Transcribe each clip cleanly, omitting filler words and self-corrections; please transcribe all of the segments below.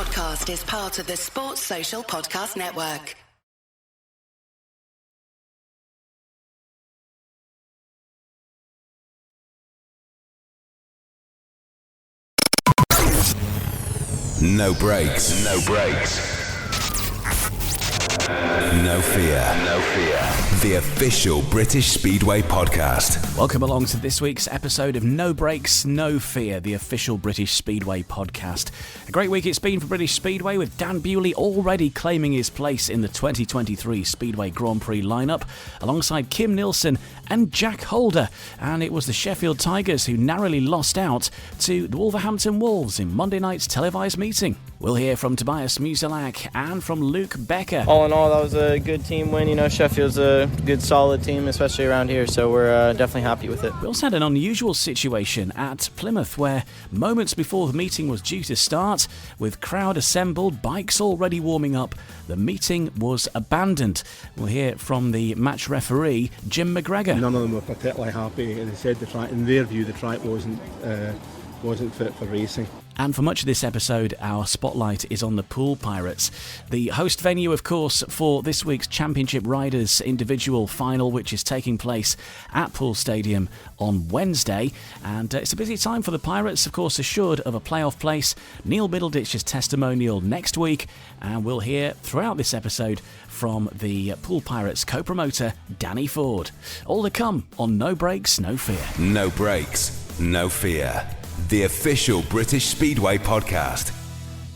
podcast is part of the Sports Social Podcast Network. No breaks. No breaks. No fear. No fear. The official British Speedway podcast. Welcome along to this week's episode of No Breaks, No Fear, the official British Speedway podcast. A great week it's been for British Speedway, with Dan Bewley already claiming his place in the 2023 Speedway Grand Prix lineup, alongside Kim Nielsen and Jack Holder. And it was the Sheffield Tigers who narrowly lost out to the Wolverhampton Wolves in Monday night's televised meeting. We'll hear from Tobias Musilak and from Luke Becker. All in all, that was a good team win. You know, Sheffield's a good, solid team, especially around here, so we're definitely happy with it. We also had an unusual situation at Plymouth, where moments before the meeting was due to start, with crowd assembled, bikes already warming up, the meeting was abandoned. We'll hear from the match referee, Jim McGregor. None of them were particularly happy, and they said the track, in their view, the track wasn't fit for racing. And for much of this episode, our spotlight is on the Poole Pirates, the host venue, of course, for this week's Championship Riders individual final, which is taking place at Poole Stadium on Wednesday. And it's a busy time for the Pirates, of course, assured of a playoff place. Neil Middleditch's testimonial next week, and we'll hear throughout this episode from the Poole Pirates co-promoter, Danny Ford. All to come on No Breaks, No Fear. No breaks, no fear. The official British Speedway podcast.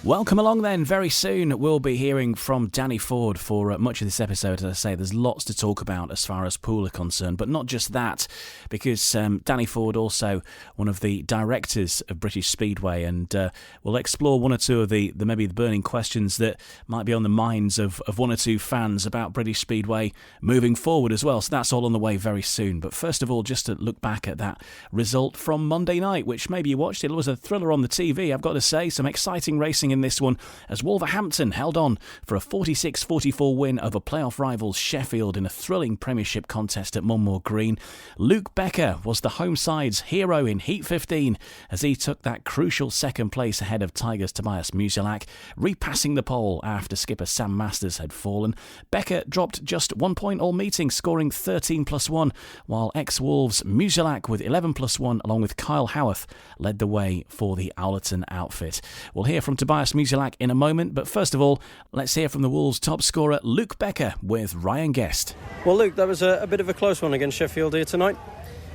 Welcome along then. Very soon we'll be hearing from Danny Ford for much of this episode. As I say, there's lots to talk about as far as Poole are concerned, but not just that, because Danny Ford also one of the directors of British Speedway, and we'll explore one or two of the maybe the burning questions that might be on the minds of one or two fans about British Speedway moving forward as well. So that's all on the way very soon. But first of all, just to look back at that result from Monday night, which maybe you watched. It was a thriller on the TV, I've got to say. Some exciting racing in this one, as Wolverhampton held on for a 46-44 win over playoff rivals Sheffield in a thrilling Premiership contest at Munmore Green. Luke Becker was the home side's hero in Heat 15 as he took that crucial second place ahead of Tigers' Tobias Musilak, repassing the pole after skipper Sam Masters had fallen. Becker dropped just 1 point all meeting, scoring 13+1, while ex-Wolves Musilak with 11+1 along with Kyle Howarth led the way for the Owlerton outfit. We'll hear from Tobias Musilak in a moment, but first of all, let's hear from the Wolves' top scorer, Luke Becker, with Ryan Guest. Well, Luke, that was a bit of a close one against Sheffield here tonight.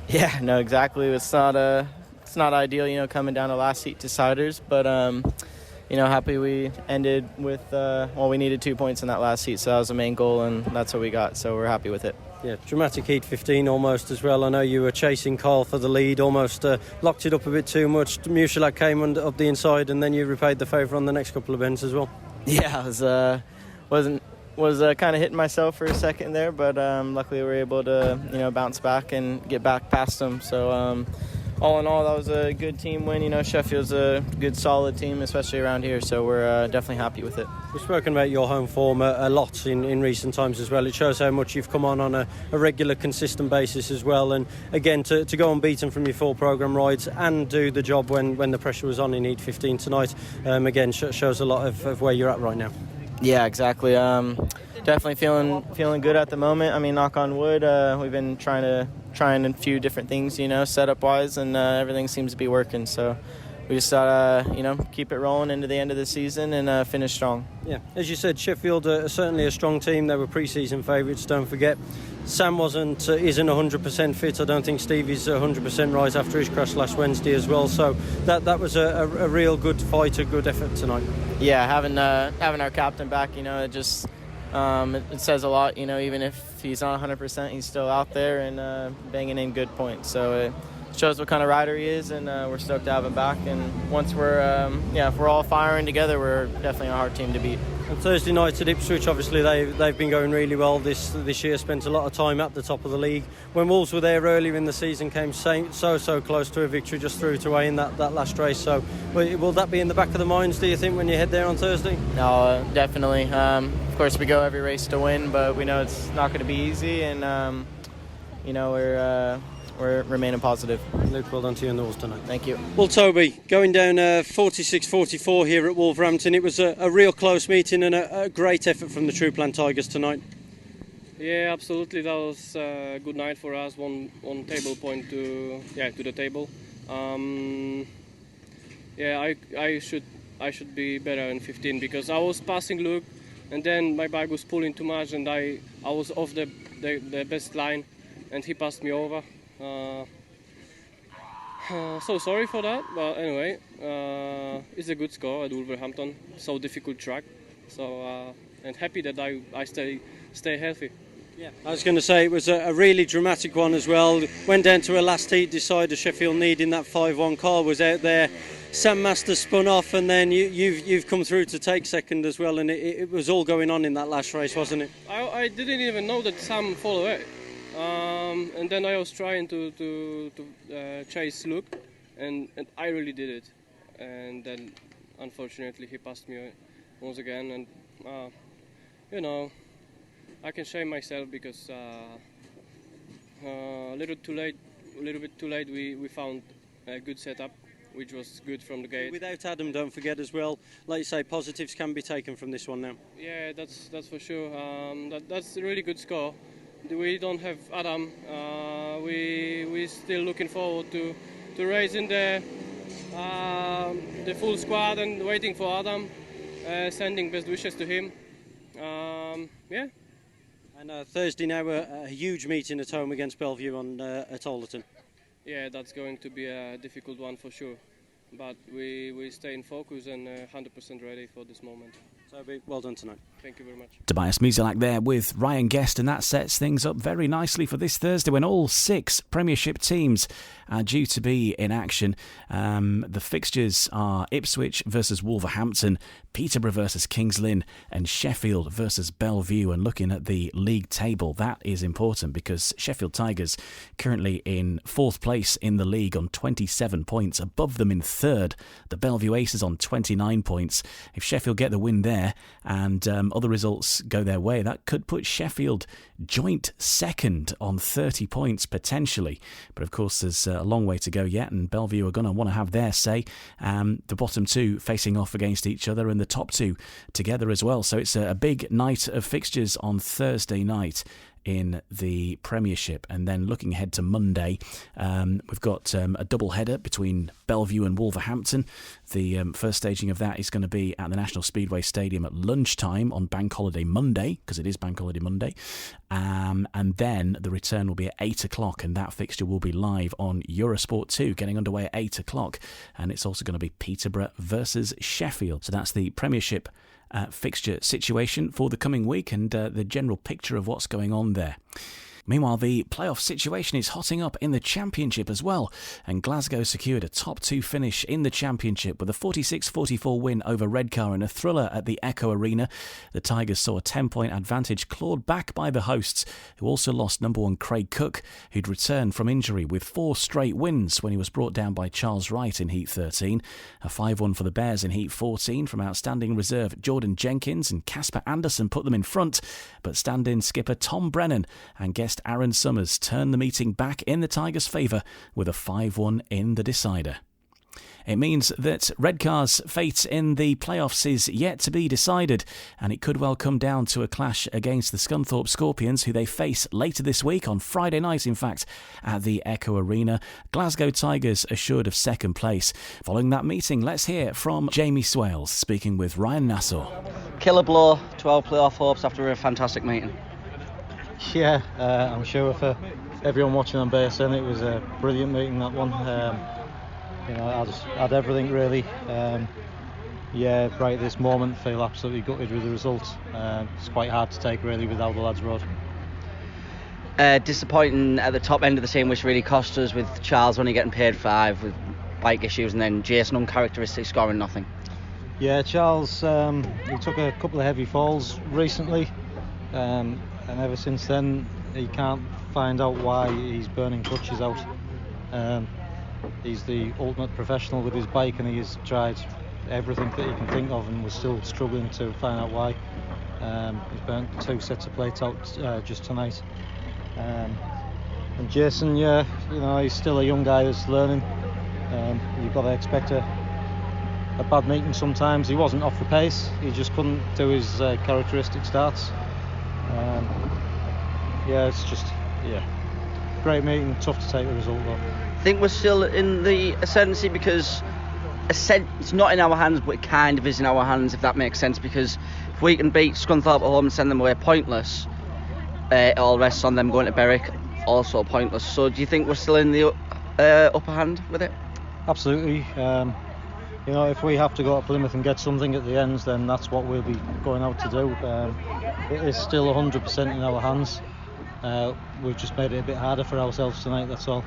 Yeah, no, exactly. It's not ideal, you know, coming down to last heat deciders, but you know, happy we ended with we needed 2 points in that last heat, so that was the main goal, and that's what we got. So we're happy with it. Yeah, dramatic Heat 15 almost as well. I know you were chasing Carl for the lead, almost locked it up a bit too much. Musilak came up the inside, and then you repaid the favour on the next couple of bends as well. Yeah, I was kind of hitting myself for a second there, but luckily we were able to bounce back and get back past them. So all in all, that was a good team win. You know, Sheffield's a good, solid team, especially around here, so we're definitely happy with it. We've spoken about your home form a lot in recent times as well. It shows how much you've come on a regular, consistent basis as well. And again, to go unbeaten from your 4 programme rides and do the job when the pressure was on in Heat 15 tonight, again, shows a lot of where you're at right now. Yeah, exactly. Definitely feeling good at the moment. I mean, knock on wood, we've been trying a few different things, you know, setup-wise, and everything seems to be working. So we just thought, keep it rolling into the end of the season and finish strong. Yeah, as you said, Sheffield are certainly a strong team. They were pre-season favourites, don't forget. Sam isn't 100% fit. I don't think Stevie's 100% right after his crash last Wednesday as well. So that was a real good fight, a good effort tonight. Yeah, having our captain back, you know, it just it says a lot. You know, even if he's not 100%, he's still out there and banging in good points. So it shows what kind of rider he is, and we're stoked to have him back. And once if we're all firing together, we're definitely a hard team to beat. On Thursday night at Ipswich, obviously they've been going really well this year, spent a lot of time at the top of the league. When Wolves were there earlier in the season, came so close to a victory, just threw it away in that last race. So will that be in the back of the minds, do you think, when you head there on Thursday? No, definitely. Of course, we go every race to win, but we know it's not going to be easy, and we're we're remaining positive. Luke, well done to you in the Wolves tonight. Thank you. Well, Toby, going down 46-44 here at Wolverhampton, it was a real close meeting and a great effort from the True Plan Tigers tonight. Yeah, absolutely. That was a good night for us. One table point to the table. I should be better in 15 because I was passing Luke, and then my bike was pulling too much, and I was off the best line, and he passed me over. So sorry for that, but anyway, it's a good score at Wolverhampton. So difficult track. So and happy that I stay healthy. Yeah, I was going to say it was a really dramatic one as well. Went down to a last heat decider. Sheffield needing that 5-1. Carl was out there. Sam Masters spun off, and then you've come through to take second as well. And it was all going on in that last race, wasn't it? I didn't even know that Sam followed it, and then I was trying to chase Luke, and I really did it. And then unfortunately he passed me once again, and I can shame myself because a little bit too late we found a good setup, which was good from the gate. Without Adam, don't forget as well, like you say, positives can be taken from this one now. Yeah, that's for sure. That's a really good score. We don't have Adam. We're still looking forward to raising the full squad and waiting for Adam, sending best wishes to him. Yeah. And Thursday now, a huge meeting at home against Bellevue at Alderton. Yeah, that's going to be a difficult one for sure. But we stay in focus and 100% ready for this moment. Toby, well done tonight. Thank you very much. Tobias Musilak there with Ryan Guest, and that sets things up very nicely for this Thursday when all 6 Premiership teams are due to be in action. The fixtures are Ipswich versus Wolverhampton, Peterborough versus Kings Lynn, and Sheffield versus Bellevue. And looking at the league table, that is important because Sheffield Tigers currently in 4th place in the league on 27 points. Above them in 3rd, the Bellevue Aces on 29 points. If Sheffield get the win there and other results go their way, that could put Sheffield joint 2nd on 30 points potentially. But of course there's a long way to go yet, and Bellevue are going to want to have their say. The bottom 2 facing off against each other and the top 2 together as well. So it's a big night of fixtures on Thursday night in the Premiership. And then looking ahead to Monday, we've got a double header between Bellevue and Wolverhampton. The first staging of that is going to be at the National Speedway Stadium at lunchtime on Bank Holiday Monday, because it is Bank Holiday Monday. And then the return will be at 8 o'clock, and that fixture will be live on Eurosport 2, getting underway at 8 o'clock. And it's also going to be Peterborough versus Sheffield. So that's the Premiership fixture situation for the coming week and the general picture of what's going on there. Meanwhile, the playoff situation is hotting up in the Championship as well, and Glasgow secured a top 2 finish in the Championship with a 46-44 win over Redcar in a thriller at the Echo Arena. The Tigers saw a 10-point advantage clawed back by the hosts, who also lost number 1 Craig Cook, who'd returned from injury with 4 straight wins when he was brought down by Charles Wright in Heat 13. A 5-1 for the Bears in Heat 14 from outstanding reserve Jordan Jenkins, and Casper Anderson put them in front, but stand-in skipper Tom Brennan and guest Aaron Summers turned the meeting back in the Tigers' favour with a 5-1 in the decider. It means that Redcar's fate in the playoffs is yet to be decided, and it could well come down to a clash against the Scunthorpe Scorpions, who they face later this week, on Friday night in fact, at the Echo Arena. Glasgow Tigers assured of 2nd place. Following that meeting, let's hear from Jamie Swales speaking with Ryan Nassau. Killer blow to our playoff hopes after a fantastic meeting. Yeah, I'm sure for everyone watching on BSN it was a brilliant meeting, that one. I just had everything really. Right at this moment feel absolutely gutted with the results. It's quite hard to take really with how the lads rode. Disappointing at the top end of the team, which really cost us, with Charles only getting paid 5 with bike issues, and then Jason uncharacteristic scoring nothing. Yeah, Charles, he took a couple of heavy falls recently, and ever since then he can't find out why he's burning clutches out. He's the ultimate professional with his bike, and he has tried everything that he can think of and was still struggling to find out why. He's burnt 2 sets of plates out just tonight. And Jason, yeah, you know, he's still a young guy who's learning. You've got to expect a bad meeting sometimes. He wasn't off the pace, he just couldn't do his characteristic starts. It's just, great meeting, tough to take the result though. I think we're still in the ascendancy because it's not in our hands, but it kind of is in our hands, if that makes sense, because if we can beat Scunthorpe at home and send them away pointless, it all rests on them going to Berwick, also pointless. So do you think we're still in the upper hand with it? Absolutely. You know, if we have to go to Plymouth and get something at the end, then that's what we'll be going out to do. It is still 100% in our hands. We've just made it a bit harder for ourselves tonight, that's all.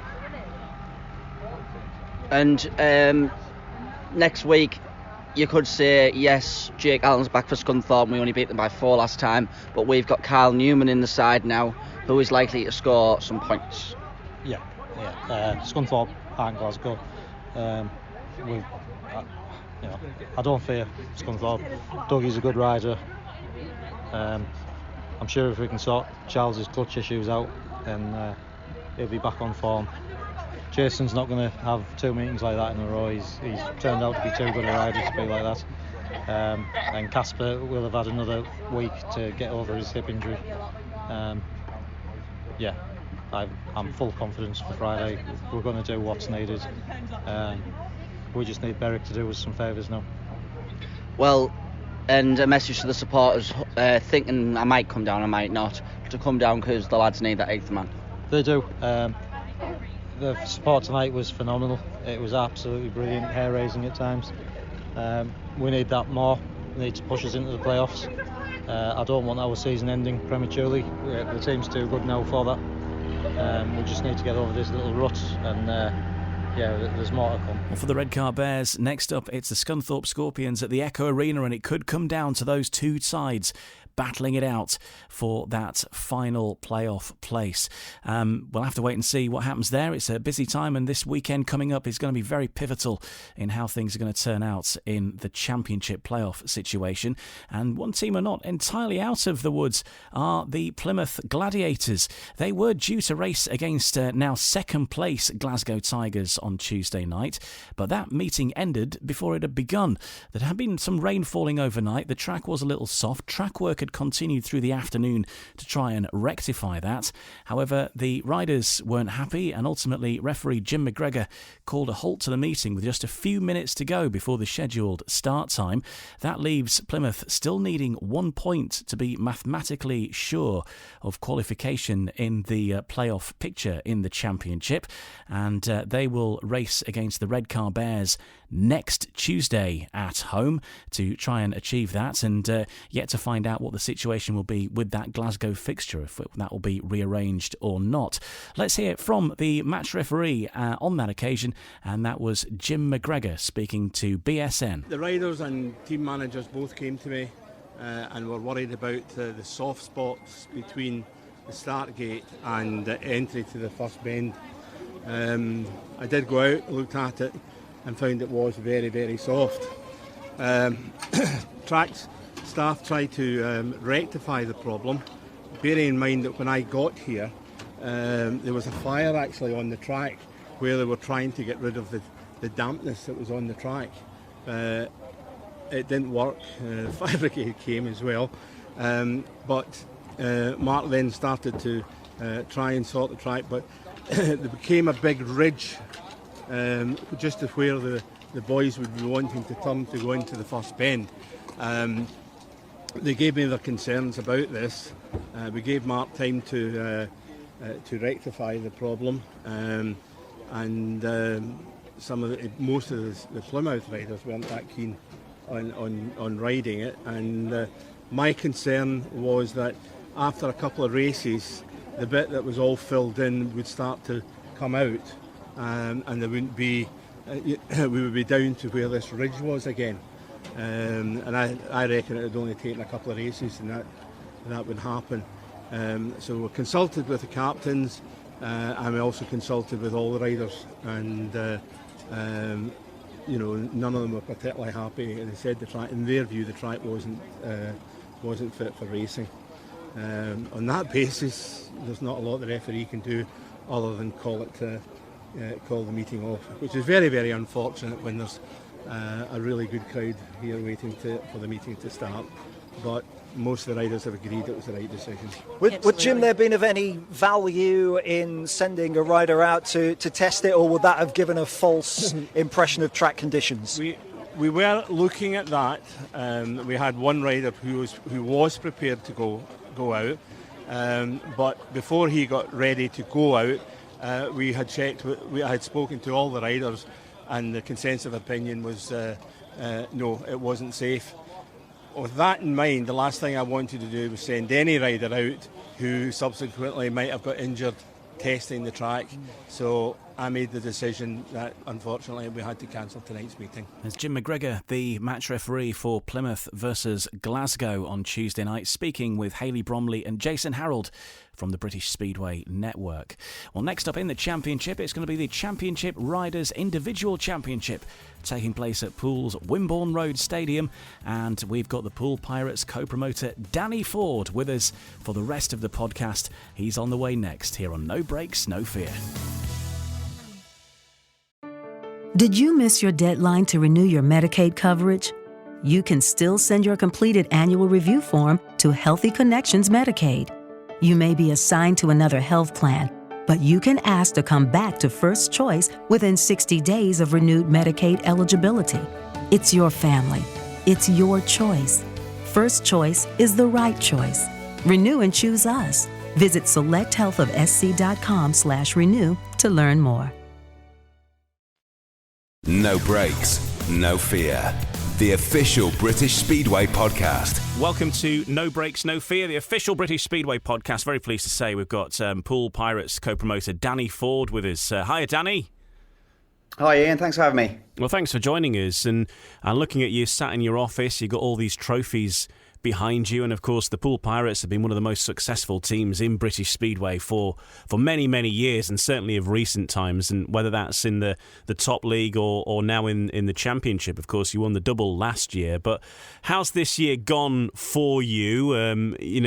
And next week, you could say, yes, Jake Allen's back for Scunthorpe, we only beat them by 4 last time, but we've got Kyle Newman in the side now, who is likely to score some points. Yeah. Scunthorpe aren't Glasgow. I don't fear Scunthorpe. Dougie's a good rider. I'm sure if we can sort Charles's clutch issues out, then he'll be back on form. Jason's not going to have 2 meetings like that in a row. He's turned out to be too good a rider to be like that. And Casper will have had another week to get over his hip injury. I'm full confidence for Friday. We're going to do what's needed. We just need Berwick to do us some favours now. Well, and a message to the supporters thinking I might come down, I might not, to come down because the lads need that 8th man. They do. The support tonight was phenomenal. It was absolutely brilliant, hair-raising at times. We need that more. We need to push us into the playoffs. I don't want our season ending prematurely. The team's too good now for that. We just need to get over this little rut and there's more to come. Well, for the Redcar Bears, next up it's the Scunthorpe Scorpions at the Echo Arena, and it could come down to those two sides battling it out for that final playoff place. We'll have to wait and see what happens there. It's a busy time, and this weekend coming up is going to be very pivotal in how things are going to turn out in the Championship playoff situation. And one team are not entirely out of the woods are the Plymouth Gladiators. They were due to race against now second place Glasgow Tigers on Tuesday night, but that meeting ended before it had begun. There had been some rain falling overnight. The track was a little soft. Track work had continued through the afternoon to try and rectify that. However, the riders weren't happy, and ultimately referee Jim McGregor called a halt to the meeting with just a few minutes to go before the scheduled start time. That leaves Plymouth still needing 1 point to be mathematically sure of qualification in the playoff picture in the Championship, and they will race against the Redcar Bears next Tuesday at home to try and achieve that, and yet to find out what the situation will be with that Glasgow fixture, if that will be rearranged or not. Let's hear from the match referee on that occasion, and that was Jim McGregor speaking to BSN. The riders and team managers both came to me and were worried about the soft spots between the start gate and the entry to the first bend. I did go out, looked at it, and found it was very, very soft. Tracks staff tried to rectify the problem, bearing in mind that when I got here there was a fire actually on the track where they were trying to get rid of the dampness that was on the track. It didn't work. The fire brigade came as well, but Mark then started to try and sort the track, but there became a big ridge just to where the boys would be wanting to turn to go into the first bend. They gave me their concerns about this. We gave Mark time to rectify the problem, and most of the Plymouth riders weren't that keen on riding it. And my concern was that after a couple of races, the bit that was all filled in would start to come out, and there wouldn't be. We would be down to where this ridge was again. And I reckon it would only take a couple of races and that would happen. So we consulted with the captains, and we also consulted with all the riders, and none of them were particularly happy. They said the track, in their view, the track wasn't fit for racing. On that basis, there's not a lot the referee can do other than call the meeting off, which is very, very unfortunate when there's a really good crowd here waiting for the meeting to start. But most of the riders have agreed it was the right decision. Would Jim there been of any value in sending a rider out to test it, or would that have given a false impression of track conditions? We were looking at that. We had one rider who was prepared to go out, but before he got ready to go out, we had checked. We had spoken to all the riders, and the consensus of opinion was no, it wasn't safe. With that in mind, the last thing I wanted to do was send any rider out who subsequently might have got injured testing the track. So I made the decision that unfortunately we had to cancel tonight's meeting. There's Jim McGregor, the match referee for Plymouth versus Glasgow on Tuesday night, speaking with Hayley Bromley and Jason Harold from the British Speedway Network. Well, next up in the championship, it's going to be the Championship Riders Individual Championship taking place at Poole's Wimborne Road Stadium, and we've got the Poole Pirates co-promoter Danny Ford with us for the rest of the podcast. He's on the way next here on No Brakes, No Fear. Did you miss your deadline to renew your Medicaid coverage? You can still send your completed annual review form to Healthy Connections Medicaid. You may be assigned to another health plan, but you can ask to come back to First Choice within 60 days of renewed Medicaid eligibility. It's your family. It's your choice. First Choice is the right choice. Renew and choose us. Visit selecthealthofsc.com/renew to learn more. No Brakes, No Fear. The official British Speedway podcast. Welcome to No Brakes, No Fear, the official British Speedway podcast. Very pleased to say we've got Poole Pirates co-promoter Danny Ford with us. Hiya, Danny. Hi, Ian. Thanks for having me. Well, thanks for joining us. And looking at you sat in your office, you've got all these trophies behind you, and of course the Poole Pirates have been one of the most successful teams in British Speedway for many, many years, and certainly of recent times, and whether that's in the top league or now in the championship. Of course, you won the double last year, but how's this year gone for you?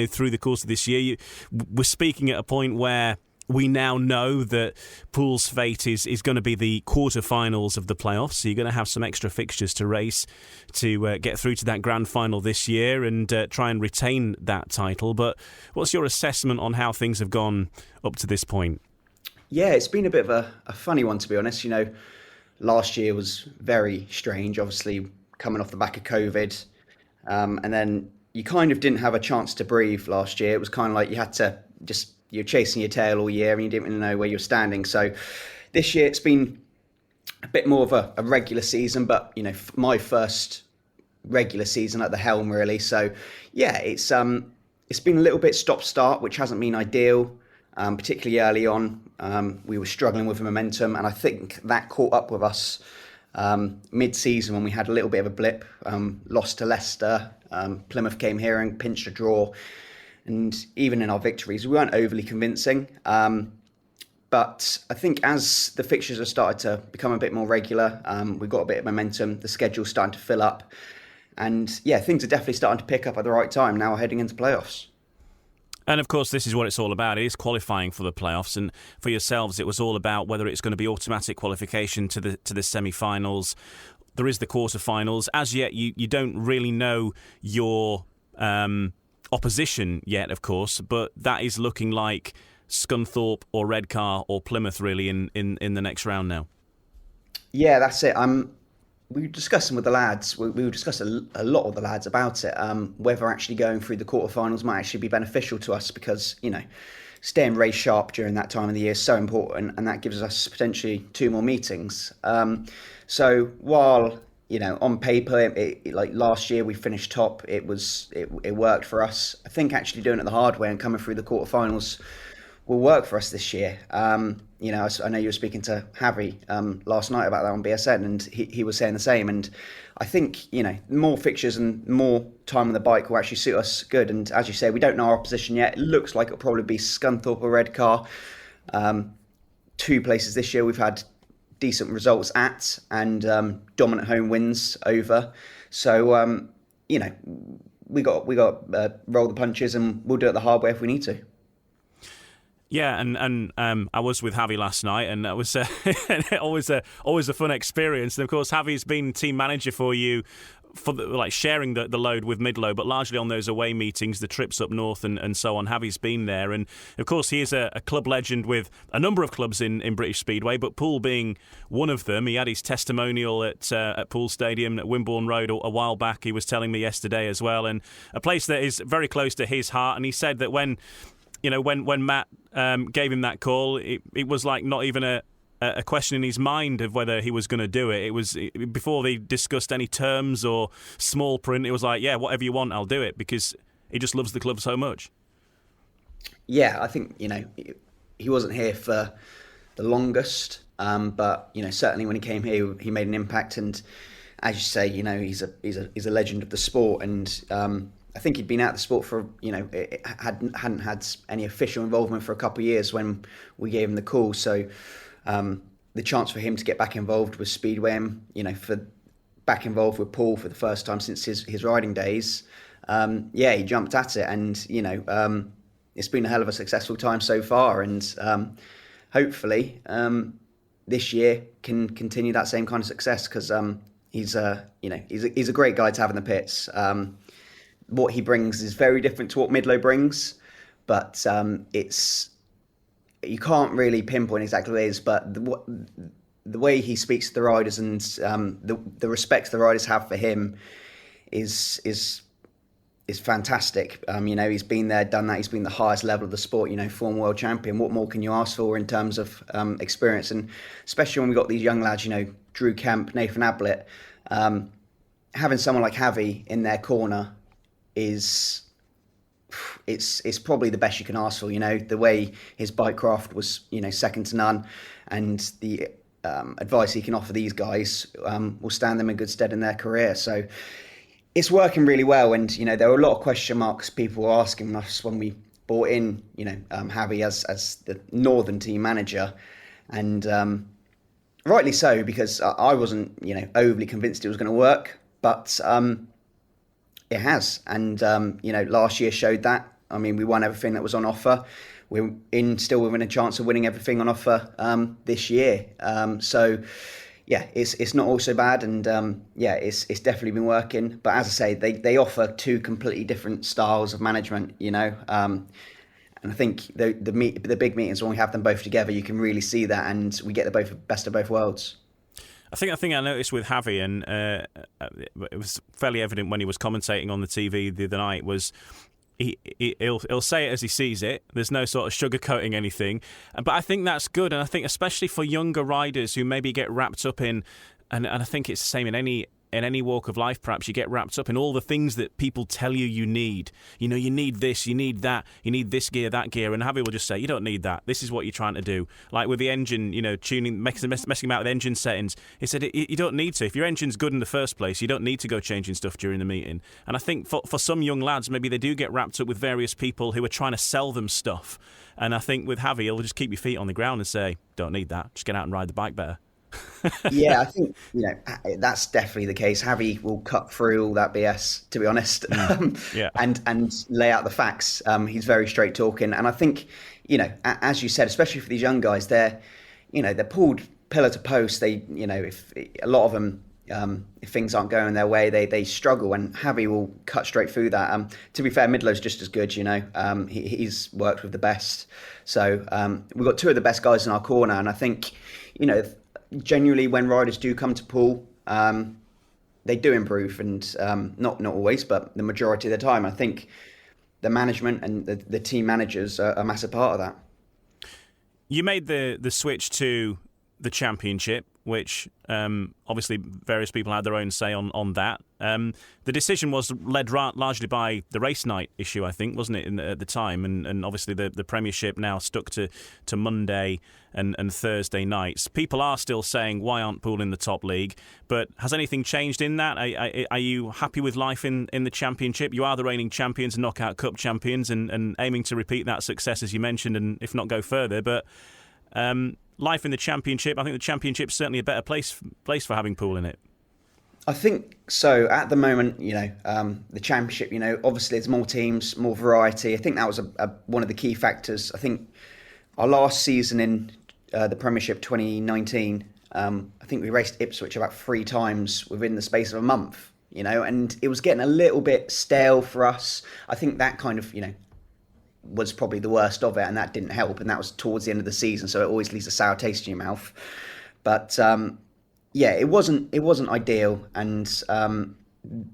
Through the course of this year, we're speaking at a point where we now know that Poole's fate is going to be the quarterfinals of the playoffs, so you're going to have some extra fixtures to race to get through to that grand final this year and try and retain that title. But what's your assessment on how things have gone up to this point? Yeah, it's been a bit of a funny one, to be honest. Last year was very strange, obviously coming off the back of COVID, and then you kind of didn't have a chance to breathe last year. It was kind of like you had to you're chasing your tail all year and you didn't really know where you're standing. So this year it's been a bit more of a regular season, but my first regular season at the helm, really. So yeah, it's been a little bit stop-start, which hasn't been ideal, particularly early on. We were struggling with momentum, and I think that caught up with us mid-season when we had a little bit of a blip, lost to Leicester. Plymouth came here and pinched a draw. And even in our victories, we weren't overly convincing. But I think as the fixtures have started to become a bit more regular, we've got a bit of momentum, the schedule's starting to fill up. And yeah, things are definitely starting to pick up at the right time. Now we're heading into playoffs. And of course, this is what it's all about. It is qualifying for the playoffs. And for yourselves, it was all about whether it's going to be automatic qualification to the semi-finals. There is the quarter-finals. As yet, you don't really know your opposition yet, of course, but that is looking like Scunthorpe or Redcar or Plymouth really in the next round now. Yeah, that's it. We were discussing with the lads, we were discussing a lot of the lads about it, whether actually going through the quarterfinals might actually be beneficial to us because, staying race sharp during that time of the year is so important, and that gives us potentially 2 more meetings. So while on paper, like last year we finished top. It worked for us. I think actually doing it the hard way and coming through the quarterfinals will work for us this year. I know you were speaking to Javi last night about that on BSN, and he was saying the same. And I think more fixtures and more time on the bike will actually suit us good. And as you say, we don't know our opposition yet. It looks like it'll probably be Scunthorpe or Redcar. 2 places this year we've had decent results at, and dominant home wins over. So we got roll the punches, and we'll do it the hard way if we need to. Yeah, and I was with Javi last night, and that was always a fun experience. And of course, Javi's been team manager for you, for sharing the load with Midlow, but largely on those away meetings, the trips up north and so on. Javi's been there, and of course he is a club legend with a number of clubs in British Speedway, but Poole being one of them. He had his testimonial at Poole Stadium at Wimborne Road a while back. He was telling me yesterday as well, and a place that is very close to his heart. And he said that when Matt gave him that call, it was like not even a question in his mind of whether he was going to do it. It was before they discussed any terms or small print. It was like, yeah, whatever you want, I'll do it, because he just loves the club so much. Yeah, I think he wasn't here for the longest, but certainly when he came here, he made an impact. And as you say, he's a legend of the sport, and I think he'd been out of the sport for, hadn't had any official involvement for a couple of years when we gave him the call. So the chance for him to get back involved with Speedway, for back involved with Poole for the first time since his riding days, he jumped at it, and it's been a hell of a successful time so far, and hopefully this year can continue that same kind of success, because he's a great guy to have in the pits. What he brings is very different to what Midlow brings, but you can't really pinpoint exactly what it is, but the way he speaks to the riders and the respect the riders have for him is fantastic. He's been there, done that. He's been the highest level of the sport, former world champion. What more can you ask for in terms of experience? And especially when we got these young lads, Drew Kemp, Nathan Ablett, having someone like Javi in their corner it's probably the best you can ask for. The way his bike craft was second to none, and the advice he can offer these guys will stand them in good stead in their career. So it's working really well, and there were a lot of question marks people were asking us when we brought in Javi as the Northern team manager, and rightly so, because I wasn't overly convinced it was going to work, but it has, and last year showed that. I mean, we won everything that was on offer. We're still within a chance of winning everything on offer this year. So, yeah, it's not all so bad, and it's definitely been working. But as I say, they offer two completely different styles of management. And I think the big meetings, when we have them both together, you can really see that, and we get the best of both worlds. I think I noticed with Javi, and it was fairly evident when he was commentating on the TV the other night, was he'll say it as he sees it. There's no sort of sugarcoating anything. But I think that's good, and I think especially for younger riders who maybe get wrapped up in, and I think it's the same in any walk of life, perhaps you get wrapped up in all the things that people tell you need. You need this, you need that, you need this gear, that gear, and Javi will just say, you don't need that. This is what you're trying to do. Like with the engine, tuning, messing about with engine settings. He said, you don't need to. If your engine's good in the first place, you don't need to go changing stuff during the meeting. And I think for some young lads, maybe they do get wrapped up with various people who are trying to sell them stuff. And I think with Javi, he'll just keep your feet on the ground and say, don't need that. Just get out and ride the bike better. Yeah, I think that's definitely the case. Javi will cut through all that BS, to be honest, and lay out the facts. He's very straight talking, and I think as you said, especially for these young guys, they're pulled pillar to post. They if a lot of them, if things aren't going their way, they struggle, and Javi will cut straight through that. To be fair, Midlow's just as good. He's worked with the best, so we've got two of the best guys in our corner, and I think generally, when riders do come to Poole, they do improve, and not always, but the majority of the time. I think the management and the team managers are a massive part of that. You made the switch to the Championship, which obviously various people had their own say on that. The decision was led largely by the race night issue, I think, wasn't it, at the time? And obviously the Premiership now stuck to Monday and Thursday nights. People are still saying, why aren't Poole in the top league? But has anything changed in that? Are you happy with life in the Championship? You are the reigning champions and Knockout Cup champions, and aiming to repeat that success, as you mentioned, and if not go further. But life in the Championship, I think the Championship's certainly a better place for having Poole in it. I think so. At the moment, the Championship, obviously there's more teams, more variety. I think that was one of the key factors. I think our last season in the Premiership 2019, I think we raced Ipswich about 3 times within the space of a month, and it was getting a little bit stale for us. I think that kind of, was probably the worst of it, and that didn't help, and that was towards the end of the season, so it always leaves a sour taste in your mouth. But it wasn't ideal, and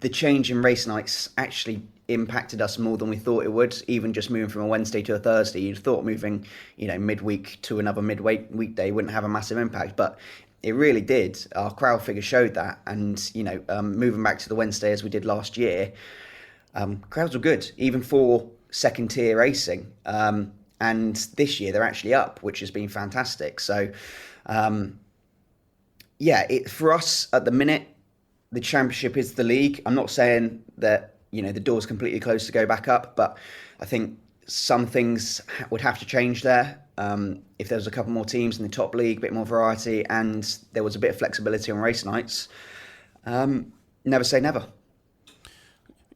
the change in race nights actually impacted us more than we thought it would. Even just moving from a Wednesday to a Thursday, you'd thought moving midweek to another midweek weekday wouldn't have a massive impact, but it really did. Our crowd figures showed that, and moving back to the Wednesday as we did last year, crowds were good, even for second tier racing, and this year they're actually up, which has been fantastic. So for us at the minute, the Championship is the league. I'm not saying that the door's completely closed to go back up, but I think some things would have to change there. If there was a couple more teams in the top league, a bit more variety, and there was a bit of flexibility on race nights, never say never.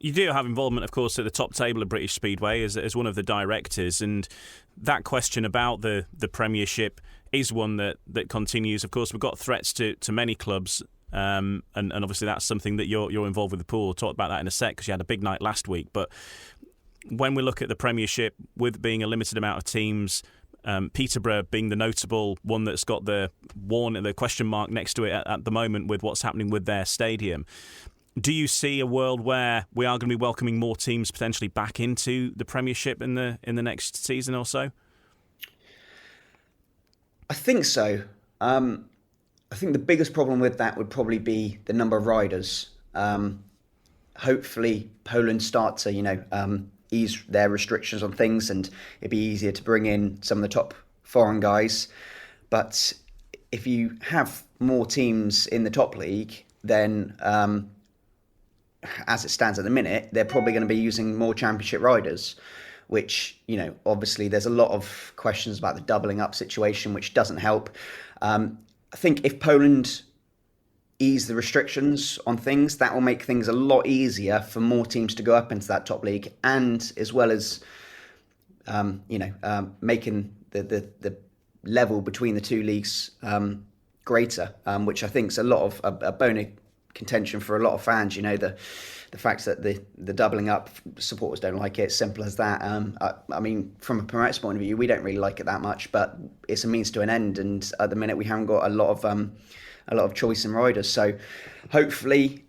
You do have involvement, of course, at the top table of British Speedway as one of the directors, and that question about the Premiership is one that continues. Of course, we've got threats to many clubs, and obviously that's something that you're involved with the Poole. We'll talk about that in a sec, because you had a big night last week. But when we look at the Premiership, with being a limited amount of teams, Peterborough being the notable one that's got the question mark next to it at the moment with what's happening with their stadium. Do you see a world where we are going to be welcoming more teams potentially back into the Premiership in the next season or so? I think so. I think the biggest problem with that would probably be the number of riders. Hopefully Poland start to ease their restrictions on things, and it'd be easier to bring in some of the top foreign guys. But if you have more teams in the top league, then as it stands at the minute, they're probably going to be using more Championship riders, which, obviously there's a lot of questions about the doubling up situation, which doesn't help. I think if Poland ease the restrictions on things, that will make things a lot easier for more teams to go up into that top league, and as well as, making the level between the two leagues greater, which I think is a lot of a bone of contention for a lot of fans. The fact that the doubling up, supporters don't like it, simple as that. I mean, from a Pirates point of view, we don't really like it that much, but it's a means to an end, and at the minute we haven't got a lot of choice in riders. So hopefully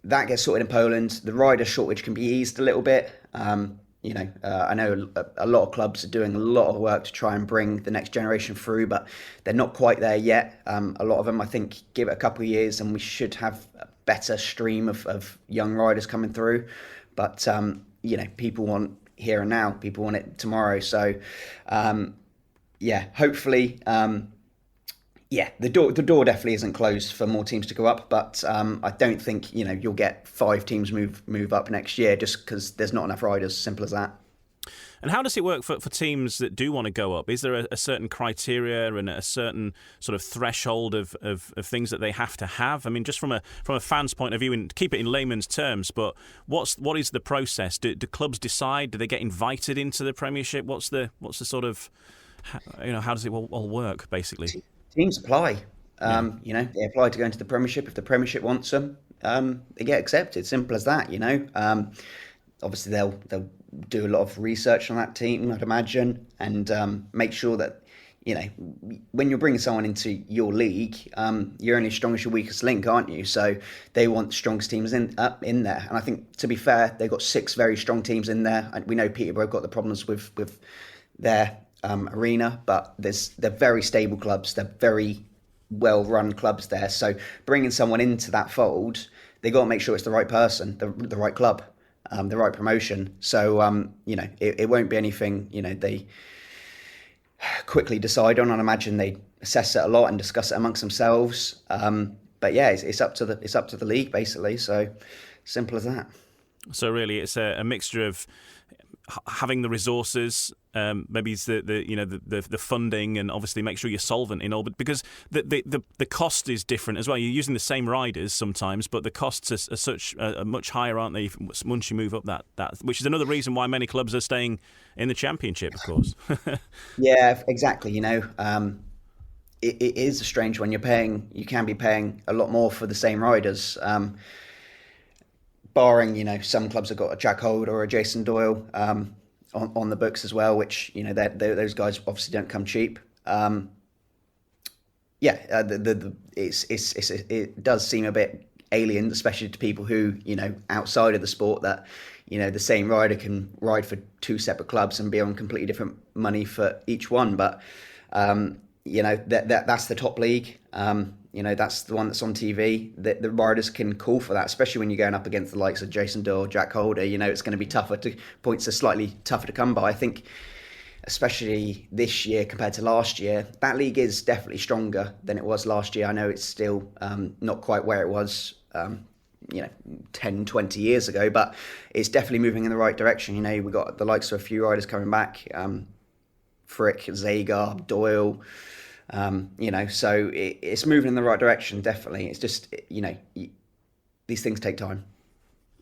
that gets sorted in Poland. The rider shortage can be eased a little bit. I know a lot of clubs are doing a lot of work to try and bring the next generation through, but they're not quite there yet. A lot of them, I think, give it a couple of years and we should have a better stream of young riders coming through. But, people want here and now. People want it tomorrow. So, hopefully... the door definitely isn't closed for more teams to go up, but I don't think you'll get 5 teams move up next year just because there's not enough riders. Simple as that. And how does it work for teams that do want to go up? Is there a certain criteria and a certain sort of threshold of things that they have to have? I mean, just from a fan's point of view, and keep it in layman's terms, but what is the process? Do clubs decide? Do they get invited into the Premiership? What's the sort of how does it all work basically? Teams apply. They apply to go into the Premiership. If the Premiership wants them, they get accepted. Simple as that. Obviously they'll do a lot of research on that team, I'd imagine, and make sure that when you're bringing someone into your league, you're only as strong as your weakest link, aren't you? So they want the strongest teams in there. And I think, to be fair, they've got 6 very strong teams in there. And we know Peterborough got the problems with their arena, but they're very stable clubs. They're very well-run clubs there. So bringing someone into that fold, they got to make sure it's the right person, the right club, the right promotion. So it won't be anything they quickly decide on. I imagine they assess it a lot and discuss it amongst themselves. But yeah, it's up to the league basically. So simple as that. So really, it's a mixture of having the resources, maybe it's the funding, and obviously make sure you're solvent in all. But because the cost is different as well. You're using the same riders sometimes, but the costs are much higher, aren't they? Once you move up that, which is another reason why many clubs are staying in the Championship, of course. Yeah, exactly. It is strange when you can be paying a lot more for the same riders. Barring, some clubs have got a Jack Holder or a Jason Doyle on the books as well, which, those guys obviously don't come cheap. It does seem a bit alien, especially to people who, outside of the sport, that, the same rider can ride for two separate clubs and be on completely different money for each one. But, that's the top league. That's the one that's on TV. The riders can call for that, especially when you're going up against the likes of Jason Doyle, Jack Holder. It's going to be points are slightly tougher to come by. I think, especially this year compared to last year, that league is definitely stronger than it was last year. I know it's still not quite where it was 10, 20 years ago, but it's definitely moving in the right direction. We've got the likes of a few riders coming back, Frick, Zagar, Doyle, so it's moving in the right direction, definitely. It's just, these things take time.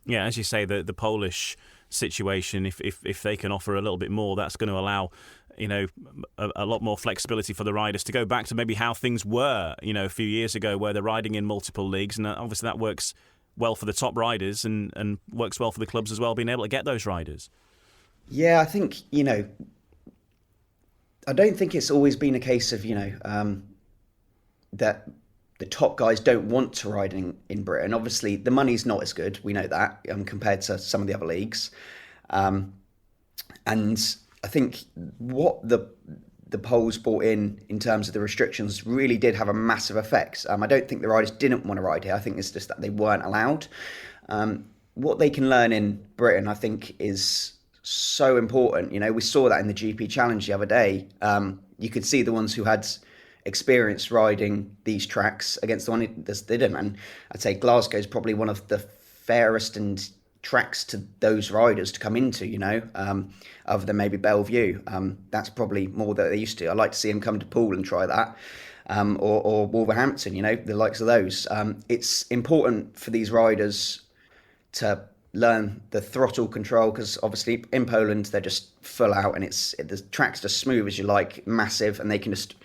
Yeah, as you say, the Polish situation, if they can offer a little bit more, that's going to allow, a lot more flexibility for the riders to go back to maybe how things were, a few years ago, where they're riding in multiple leagues. And obviously that works well for the top riders and works well for the clubs as well, being able to get those riders. Yeah, I think, I don't think it's always been a case of, that the top guys don't want to ride in Britain. Obviously, the money's not as good. We know that, compared to some of the other leagues. And I think what the Poles brought in terms of the restrictions really did have a massive effect. I don't think the riders didn't want to ride here. I think it's just that they weren't allowed. What they can learn in Britain, I think, is so important. We saw that in the GP Challenge the other day. You could see the ones who had experience riding these tracks against the one that didn't. And I'd say Glasgow is probably one of the fairest and tracks to those riders to come into, other than maybe Bellevue. That's probably more that they used to. I'd like to see them come to Poole and try that. Or Wolverhampton, the likes of those. It's important for these riders to learn the throttle control, because obviously in Poland they're just full out, and the track's as smooth as you like, massive, and they can just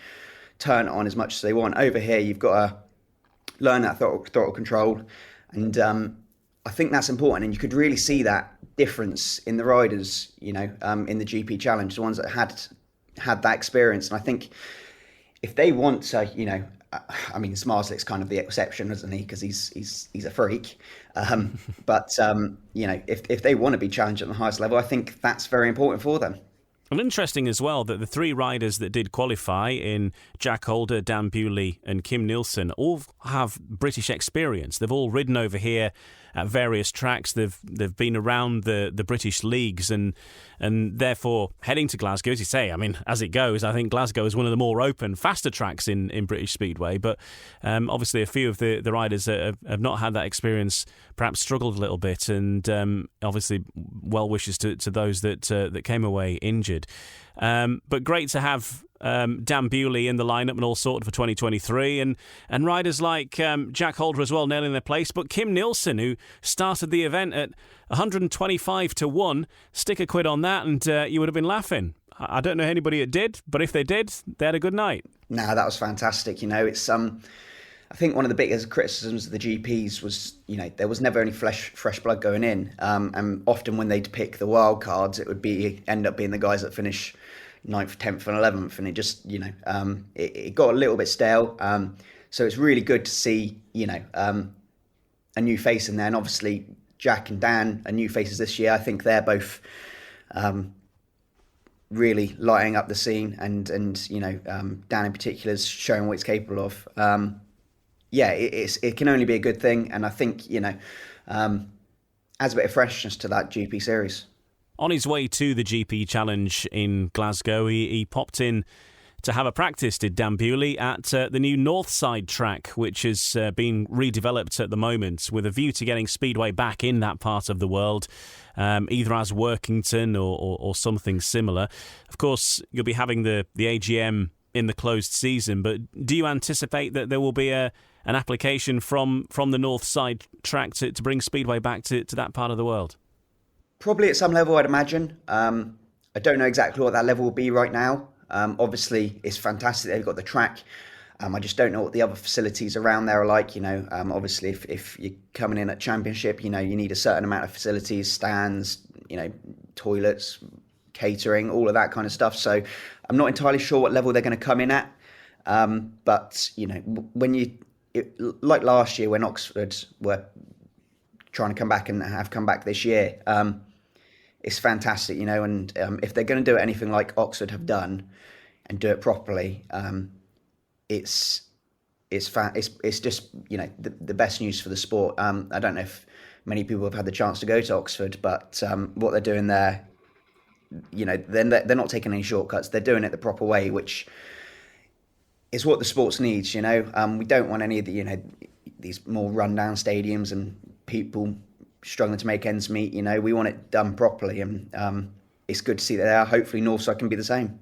turn it on as much as they want. Over here you've got to learn that throttle control, and I think that's important. And you could really see that difference in the riders, in the GP Challenge, the ones that had that experience. And I think if they want to, Smarslick's kind of the exception, isn't he? Because he's a freak. But if they want to be challenged at the highest level, I think that's very important for them. Well, interesting as well that the three riders that did qualify in Jack Holder, Dan Bewley and Kim Nielsen all have British experience. They've all ridden over here at various tracks. They've been around the British leagues and therefore heading to Glasgow, as you say. As it goes, I think Glasgow is one of the more open, faster tracks in British Speedway. But obviously a few of the riders have not had that experience, perhaps struggled a little bit, and obviously well wishes to those that came away injured. But great to have Dan Bewley in the lineup and all sorted for 2023, and riders like Jack Holder as well nailing their place. But Kim Nielsen, who started the event at 125 to 1, stick a quid on that and you would have been laughing. I don't know anybody that did, but if they did, they had a good night. No, that was fantastic. It's I think one of the biggest criticisms of the GPs was, there was never any fresh blood going in, and often when they'd pick the wild cards, it would end up being the guys that finish 9th, 10th and 11th, and it just, it got a little bit stale. So it's really good to see, a new face in there. And obviously Jack and Dan are new faces this year. I think they're both really lighting up the scene, and Dan in particular is showing what he's capable of. It can only be a good thing, and I think, adds a bit of freshness to that GP series. On his way to the GP Challenge in Glasgow, he popped in to have a practice, did Dan Bewley, at the new Northside track, which is being redeveloped at the moment with a view to getting Speedway back in that part of the world, either as Workington or something similar. Of course, you'll be having the AGM in the closed season, but do you anticipate that there will be an application from the Northside track to bring Speedway back to that part of the world? Probably at some level, I'd imagine. I don't know exactly what that level will be right now. Obviously, it's fantastic they've got the track. I just don't know what the other facilities around there are like. Obviously, if you're coming in at Championship, you need a certain amount of facilities, stands, toilets, catering, all of that kind of stuff. So I'm not entirely sure what level they're going to come in at. But like last year when Oxford were trying to come back and have come back this year, it's fantastic, and if they're going to do anything like Oxford have done and do it properly, it's just the best news for the sport. I don't know if many people have had the chance to go to Oxford, but what they're doing there, they're not taking any shortcuts. They're doing it the proper way, which is what the sports needs. We don't want any of the these more rundown stadiums and people struggling to make ends meet. We want it done properly, and it's good to see that they are. Hopefully Northside can be the same.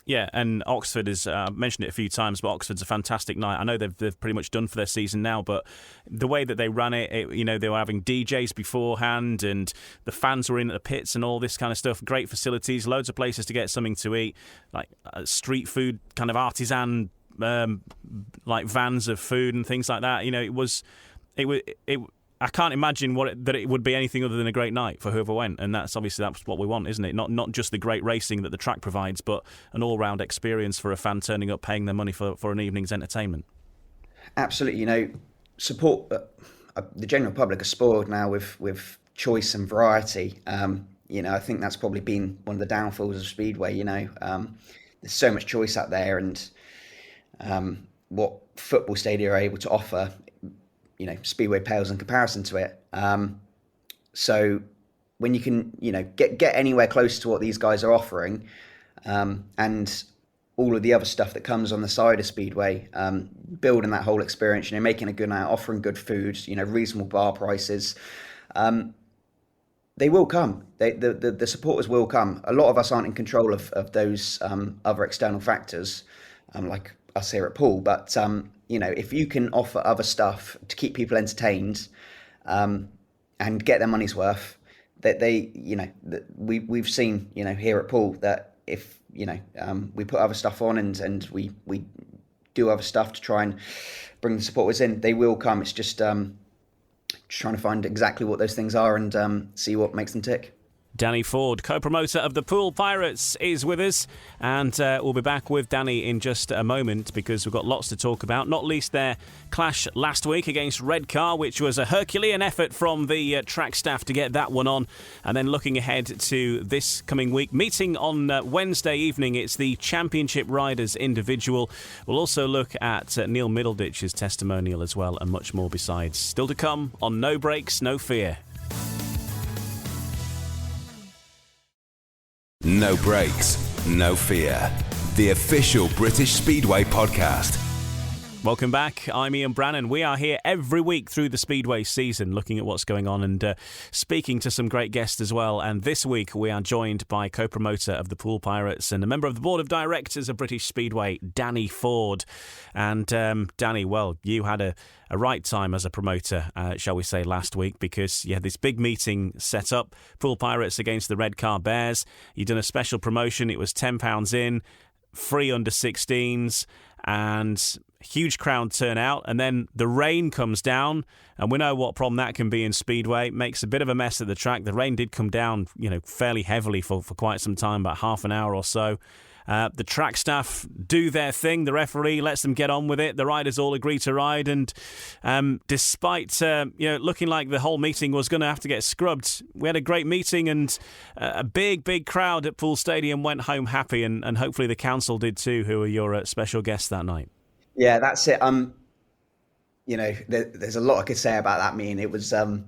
Yeah, and Oxford is, I've mentioned it a few times, but Oxford's a fantastic night. I know they've pretty much done for their season now, but the way that they ran it, they were having DJs beforehand and the fans were in at the pits and all this kind of stuff. Great facilities, loads of places to get something to eat, like street food, kind of artisan, like vans of food and things like that. I can't imagine that it would be anything other than a great night for whoever went, and that's what we want, isn't it? Not just the great racing that the track provides, but an all-round experience for a fan turning up, paying their money for an evening's entertainment. Absolutely, support. The general public are spoiled now with choice and variety. I think that's probably been one of the downfalls of Speedway. There's so much choice out there, and what football stadia are able to offer, Speedway pales in comparison to it. So when you can, get anywhere close to what these guys are offering, and all of the other stuff that comes on the side of Speedway, building that whole experience, making a good night, offering good food, reasonable bar prices, they will come. The supporters will come. A lot of us aren't in control of those other external factors, like us here at Poole, but if you can offer other stuff to keep people entertained, and get their money's worth, that we've seen, here at Poole, that if we put other stuff on and we do other stuff to try and bring the supporters in, they will come. It's just trying to find exactly what those things are and see what makes them tick. Danny Ford, co-promoter of the Poole Pirates, is with us, and we'll be back with Danny in just a moment because we've got lots to talk about, not least their clash last week against Redcar, which was a Herculean effort from the track staff to get that one on, and then looking ahead to this coming week, meeting on Wednesday evening. It's the Championship Riders Individual. We'll also look at Neil Middleditch's testimonial as well, and much more besides. Still to come on No Brakes, No Fear. No Brakes, No Fear. The official British Speedway podcast. Welcome back. I'm Ian Brannan. We are here every week through the Speedway season, looking at what's going on and speaking to some great guests as well. And this week we are joined by co-promoter of the Poole Pirates and a member of the board of directors of British Speedway, Danny Ford. And Danny, well, you had a right time as a promoter, shall we say, last week, because you had this big meeting set up, Poole Pirates against the Redcar Bears. You'd done a special promotion. It was £10 in, free under 16s, and huge crowd turnout, and then the rain comes down, and we know what problem that can be in Speedway. It makes a bit of a mess at the track. The rain did come down, fairly heavily for quite some time, about half an hour or so. The track staff do their thing. The referee lets them get on with it. The riders all agree to ride, and despite looking like the whole meeting was going to have to get scrubbed, we had a great meeting, and a big crowd at Poole Stadium went home happy, and hopefully the council did too, who were your special guests that night. Yeah, that's it. There's a lot I could say about that meeting. It was, I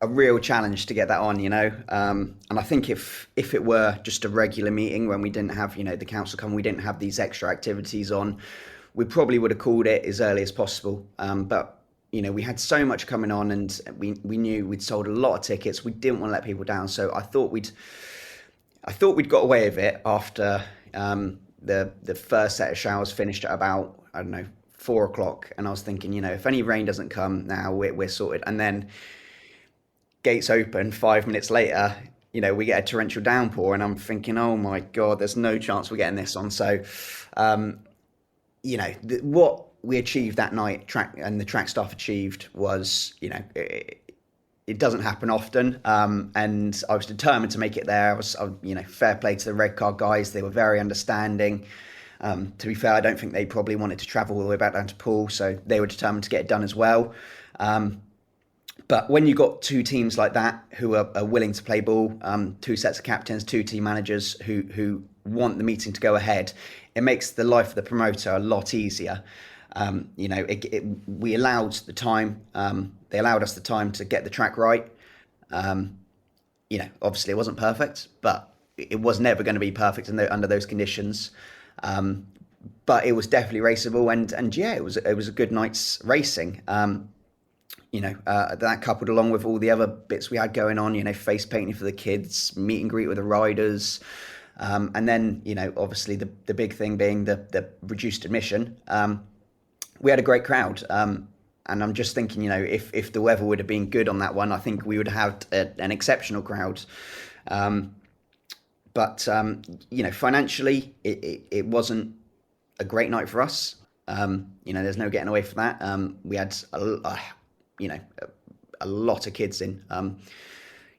a real challenge to get that on, and I think if it were just a regular meeting when we didn't have, the council come, we didn't have these extra activities on, we probably would have called it as early as possible. But we had so much coming on, and we knew we'd sold a lot of tickets. We didn't want to let people down, so I thought we'd got away with it after the first set of showers finished at about, I don't know, 4 o'clock, and I was thinking, if any rain doesn't come now, we're sorted. And then gates open 5 minutes later, we get a torrential downpour, and I'm thinking, oh my God, there's no chance we're getting this on. So, what we achieved that night, and the track staff achieved, was, it doesn't happen often, and I was determined to make it there. Fair play to the red card guys; they were very understanding. To be fair, I don't think they probably wanted to travel all the way back down to Poole, so they were determined to get it done as well. But when you've got two teams like that who are willing to play ball, two sets of captains, two team managers who want the meeting to go ahead, it makes the life of the promoter a lot easier. We allowed the time. They allowed us the time to get the track right. Obviously it wasn't perfect, but it was never going to be perfect under those conditions. But it was definitely raceable, and yeah, it was a good night's racing. That coupled along with all the other bits we had going on, face painting for the kids, meet and greet with the riders, and then obviously the big thing being the reduced admission. We had a great crowd, and I'm just thinking, if the weather would have been good on that one, I think we would have had an exceptional crowd. But financially, it wasn't a great night for us. There's no getting away from that. We had a lot of kids in.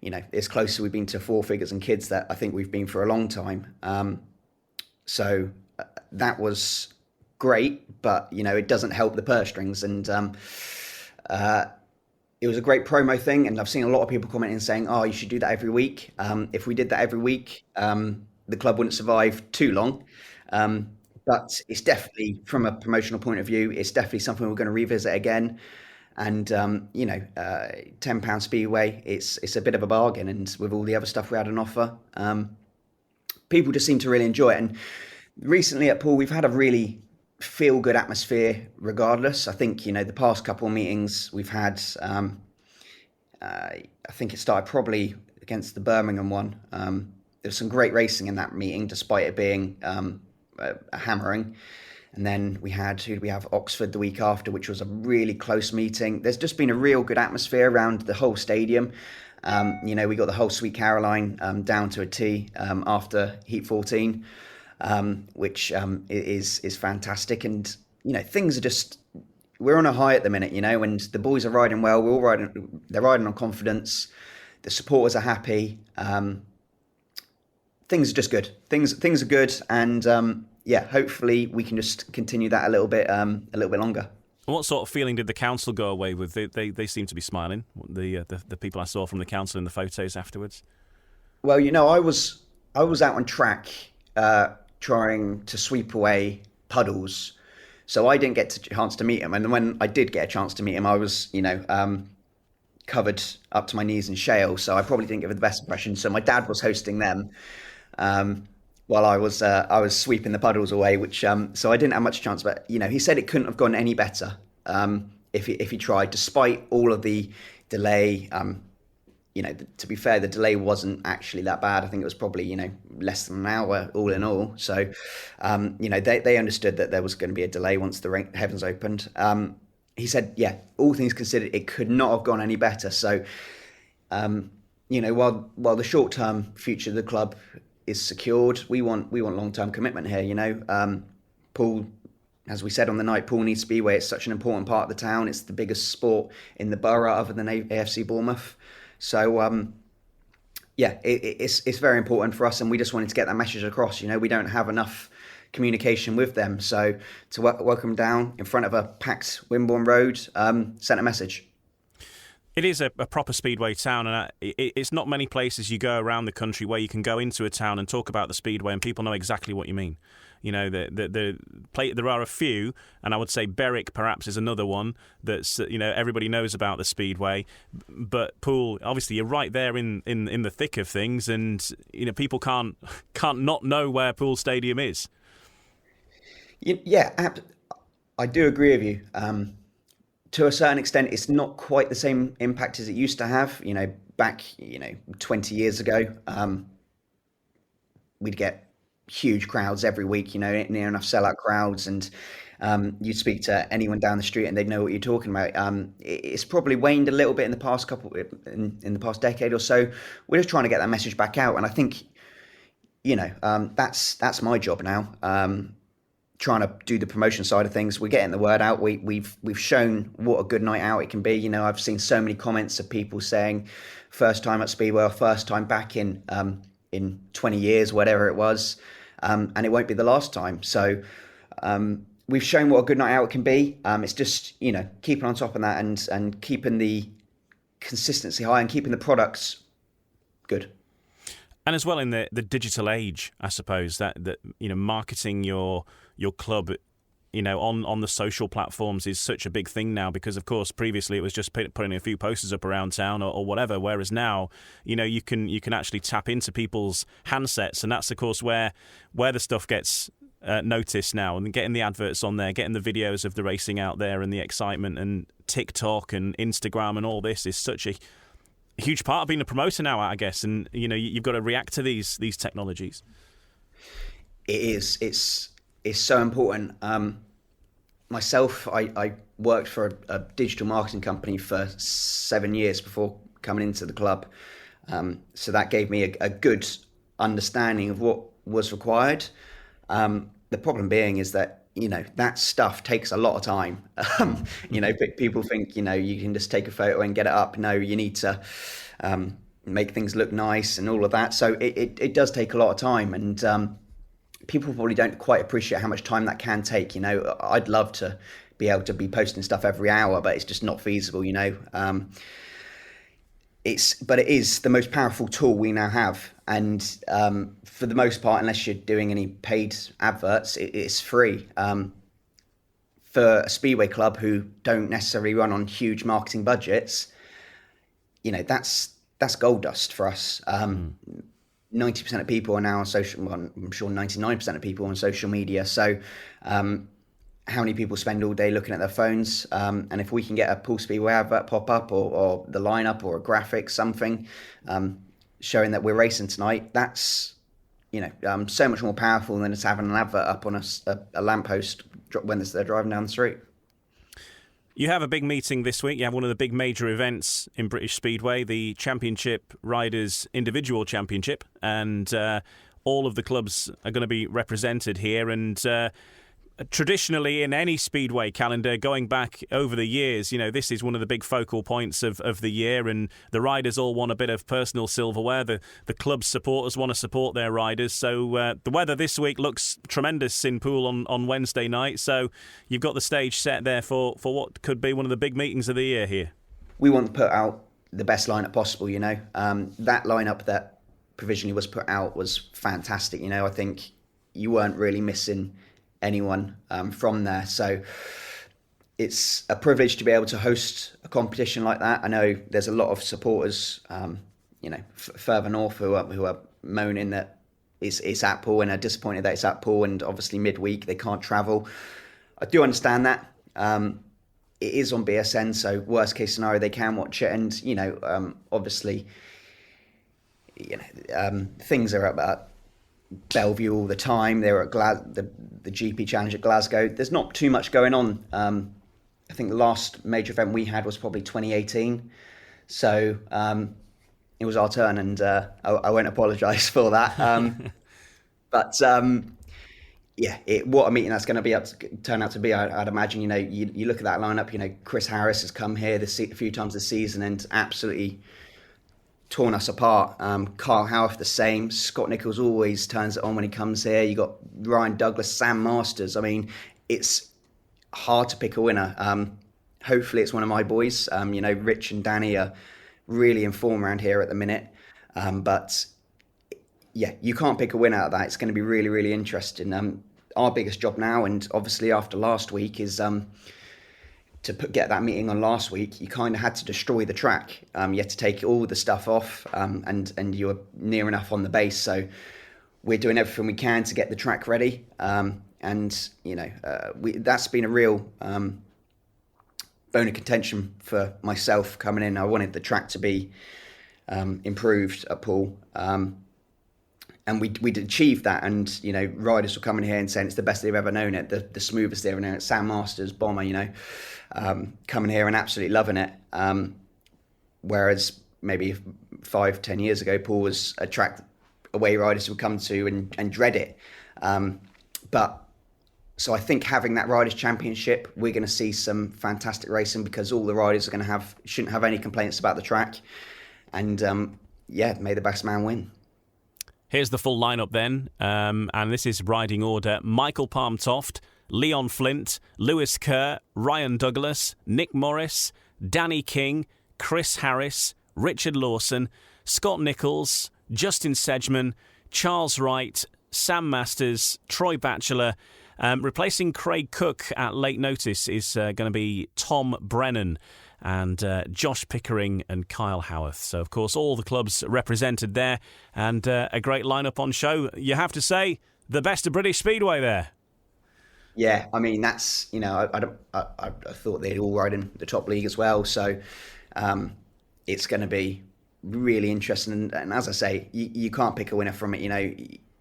It's closer we've been to four figures in kids that I think we've been for a long time. So that was great, but it doesn't help the purse strings, and it was a great promo thing, and I've seen a lot of people commenting saying, oh, you should do that every week. If we did that every week, the club wouldn't survive too long. But it's definitely, from a promotional point of view, it's definitely something we're going to revisit again. And £10 Speedway, it's a bit of a bargain, and with all the other stuff we had on offer, people just seem to really enjoy it. And recently at Poole, we've had a really feel-good atmosphere regardless. I think, the past couple of meetings we've had, I think it started probably against the Birmingham one. There was some great racing in that meeting, despite it being a hammering. And then we have Oxford the week after, which was a really close meeting. There's just been a real good atmosphere around the whole stadium. We got the whole Sweet Caroline down to a T after Heat 14. Which is fantastic, and things are just, we're on a high at the minute, and the boys are riding well. They're riding on confidence. The supporters are happy. Things are just good. Things are good, and hopefully we can just continue that a little bit longer. What sort of feeling did the council go away with? They seem to be smiling. The people I saw from the council in the photos afterwards. Well, I was out on track. Trying to sweep away puddles, so I didn't get a chance to meet him. And when I did get a chance to meet him, I was, covered up to my knees in shale, so I probably didn't give it the best impression. So my dad was hosting them while I was sweeping the puddles away, which so I didn't have much chance. But he said it couldn't have gone any better if he tried, despite all of the delay. To be fair, the delay wasn't actually that bad. I think it was probably, less than an hour all in all. So, they understood that there was going to be a delay once the heavens opened. He said, all things considered, it could not have gone any better. So, while the short-term future of the club is secured, we want long-term commitment here. Poole, as we said on the night, Poole needs Speedway. It's such an important part of the town. It's the biggest sport in the borough other than AFC Bournemouth. So, it's very important for us, and we just wanted to get that message across. We don't have enough communication with them. So to welcome down in front of a packed Wimborne Road, sent a message. It is a proper speedway town, and it's not many places you go around the country where you can go into a town and talk about the speedway and people know exactly what you mean. You know, there are a few, and I would say Berwick perhaps is another one that's, everybody knows about the speedway. But Poole, obviously, you're right there in the thick of things, and people can't not know where Poole Stadium is. Yeah, I do agree with you. To a certain extent, it's not quite the same impact as it used to have. Back 20 years ago, we'd get huge crowds every week. Near enough sellout crowds, and you'd speak to anyone down the street and they'd know what you're talking about. It's probably waned a little bit in the past in the past decade or so. We're just trying to get that message back out, and I think that's my job now. Trying to do the promotion side of things. We're getting the word out. We've shown what a good night out it can be. I've seen so many comments of people saying first time at Speedway or first time back in 20 years, whatever it was, and it won't be the last time. So we've shown what a good night out it can be. It's just keeping on top of that and keeping the consistency high and keeping the products good. And as well in the digital age, I suppose that marketing your club, on the social platforms is such a big thing now, because of course previously it was just putting a few posters up around town or whatever, whereas now you can actually tap into people's handsets, and that's of course where the stuff gets noticed now, and getting the adverts on there, getting the videos of the racing out there and the excitement, and TikTok and Instagram and all this is such a huge part of being a promoter now, I guess, and you've got to react to these technologies. It is. It's so important. Myself, I worked for a digital marketing company for 7 years before coming into the club, so that gave me a good understanding of what was required. The problem being is that that stuff takes a lot of time. People think, you can just take a photo and get it up. No, you need to make things look nice and all of that. So it does take a lot of time, and people probably don't quite appreciate how much time that can take. I'd love to be able to be posting stuff every hour, but it's just not feasible, But it is the most powerful tool we now have. And for the most part, unless you're doing any paid adverts, it's free. For a Speedway club who don't necessarily run on huge marketing budgets, that's gold dust for us. 90% of people are now on social, well, I'm sure 99% of people are on social media. So how many people spend all day looking at their phones? And if we can get a Poole Speedway advert pop up or the lineup or a graphic, something showing that we're racing tonight, that's so much more powerful than just having an advert up on a lamppost when they're driving down the street. You have a big meeting this week. You have one of the big major events in British Speedway, the Championship Riders Individual Championship, and all of the clubs are going to be represented here. And traditionally, in any Speedway calendar, going back over the years, this is one of the big focal points of the year, and the riders all want a bit of personal silverware. The club supporters want to support their riders. So the weather this week looks tremendous in Poole on Wednesday night. So you've got the stage set there for what could be one of the big meetings of the year here. We want to put out the best lineup possible, that lineup that provisionally was put out was fantastic. I think you weren't really missing anyone from there, so it's a privilege to be able to host a competition like that. I know there's a lot of supporters further north who are moaning that it's at Poole and are disappointed that it's at Poole, and obviously midweek they can't travel. I do understand that. It is on BSN, so worst case scenario they can watch it, and obviously things are about Bellevue all the time. They were at the GP Challenge at Glasgow. There's not too much going on. I think the last major event we had was probably 2018. So it was our turn, and I won't apologise for that. But what a meeting that's going to turn out to be. I'd imagine, you look at that lineup. Chris Harris has come here a few times this season and absolutely torn us apart. Carl Howarth the same. Scott Nichols always turns it on when he comes here. You got Ryan Douglas, Sam Masters. I mean, it's hard to pick a winner. hopefully it's one of my boys. Rich and Danny are really in form around here at the minute. But yeah, you can't pick a win out of that. It's going to be really, really interesting. Our biggest job now, and obviously after last week, is get that meeting on last week. You kind of had to destroy the track. You had to take all the stuff off, and you were near enough on the base. So we're doing everything we can to get the track ready. That's been a real bone of contention for myself coming in. I wanted the track to be improved at Poole. And we'd achieved that, and riders were coming here and saying it's the best they've ever known it, the smoothest they've ever known it. Sam Masters, Bomber, coming here and absolutely loving it. Whereas maybe 5-10 years ago, Poole was a track away riders would come to and dread it. So I think having that Riders' Championship, we're going to see some fantastic racing, because all the riders are shouldn't have any complaints about the track, and may the best man win. Here's the full lineup then, and this is riding order: Michael Palmtoft, Leon Flint, Lewis Kerr, Ryan Douglas, Nick Morris, Danny King, Chris Harris, Richard Lawson, Scott Nichols, Justin Sedgman, Charles Wright, Sam Masters, Troy Batchelor. Replacing Craig Cook at late notice is going to be Tom Brennan and Josh Pickering and Kyle Howarth. So, of course, all the clubs represented there, and a great lineup on show. You have to say, the best of British Speedway there. Yeah, I mean, that's, I thought they'd all ride in the top league as well. So it's going to be really interesting. And as I say, you can't pick a winner from it.